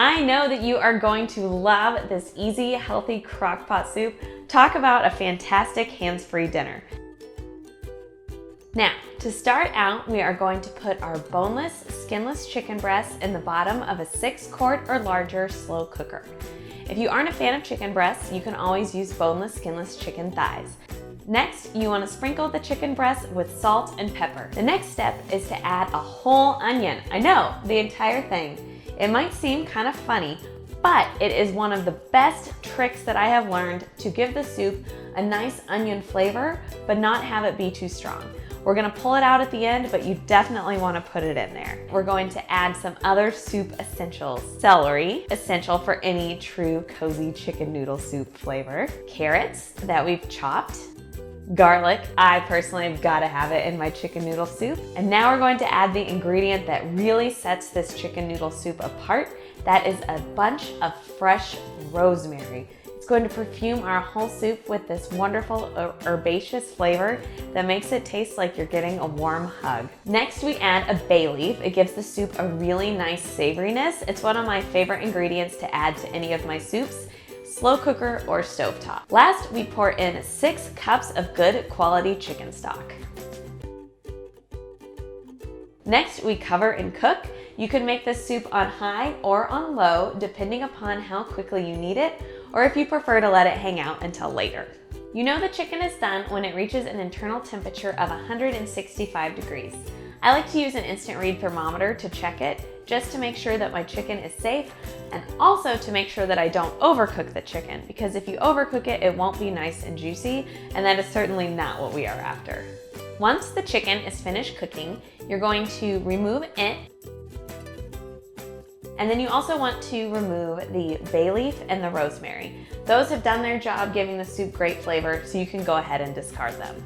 I know that you are going to love this easy, healthy crock pot soup. Talk about a fantastic hands-free dinner. Now, to start out, we are going to put our boneless, skinless chicken breasts in the bottom of a 6-quart or larger slow cooker. If you aren't a fan of chicken breasts, you can always use boneless, skinless chicken thighs. Next, you want to sprinkle the chicken breasts with salt and pepper. The next step is to add a whole onion. I know, the entire thing. It might seem kind of funny, but it is one of the best tricks that I have learned to give the soup a nice onion flavor, but not have it be too strong. We're gonna pull it out at the end, but you definitely wanna put it in there. We're going to add some other soup essentials. Celery, essential for any true cozy chicken noodle soup flavor. Carrots that we've chopped. Garlic, I personally have gotta have it in my chicken noodle soup. And now we're going to add the ingredient that really sets this chicken noodle soup apart. That is a bunch of fresh rosemary. It's going to perfume our whole soup with this wonderful herbaceous flavor that makes it taste like you're getting a warm hug. Next, we add a bay leaf. It gives the soup a really nice savoriness. It's one of my favorite ingredients to add to any of my soups, slow cooker or stovetop. Last, we pour in 6 cups of good quality chicken stock. Next, we cover and cook. You can make this soup on high or on low, depending upon how quickly you need it, or if you prefer to let it hang out until later. You know the chicken is done when it reaches an internal temperature of 165 degrees. I like to use an instant read thermometer to check it, just to make sure that my chicken is safe, and also to make sure that I don't overcook the chicken, because if you overcook it, it won't be nice and juicy, and that is certainly not what we are after. Once the chicken is finished cooking, you're going to remove it. And then you also want to remove the bay leaf and the rosemary. Those have done their job giving the soup great flavor, so you can go ahead and discard them.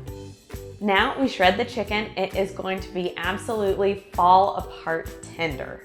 Now we shred the chicken. It is going to be absolutely fall apart tender.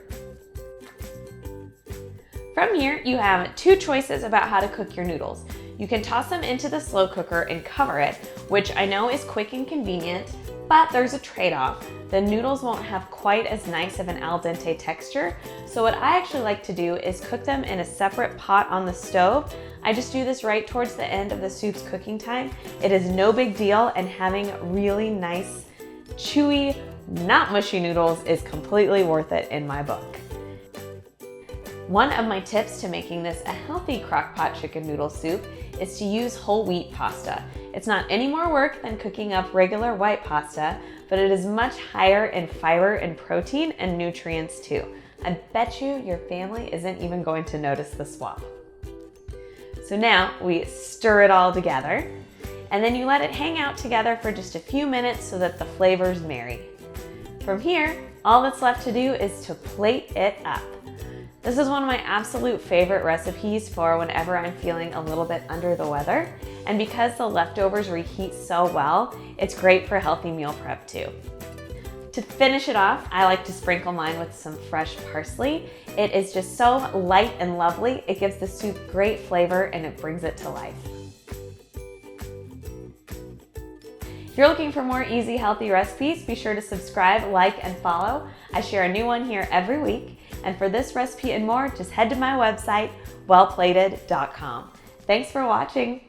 From here, you have 2 choices about how to cook your noodles. You can toss them into the slow cooker and cover it, which I know is quick and convenient, but there's a trade-off. The noodles won't have quite as nice of an al dente texture, so what I actually like to do is cook them in a separate pot on the stove. I just do this right towards the end of the soup's cooking time. It is no big deal, and having really nice, chewy, not mushy noodles is completely worth it in my book. One of my tips to making this a healthy crock-pot chicken noodle soup is to use whole wheat pasta. It's not any more work than cooking up regular white pasta, but it is much higher in fiber and protein and nutrients too. I bet you your family isn't even going to notice the swap. So now we stir it all together, and then you let it hang out together for just a few minutes so that the flavors marry. From here, all that's left to do is to plate it up. This is one of my absolute favorite recipes for whenever I'm feeling a little bit under the weather. And because the leftovers reheat so well, it's great for healthy meal prep too. To finish it off, I like to sprinkle mine with some fresh parsley. It is just so light and lovely. It gives the soup great flavor and it brings it to life. If you're looking for more easy, healthy recipes, be sure to subscribe, like, and follow. I share a new one here every week. And for this recipe and more, just head to my website, wellplated.com. Thanks for watching.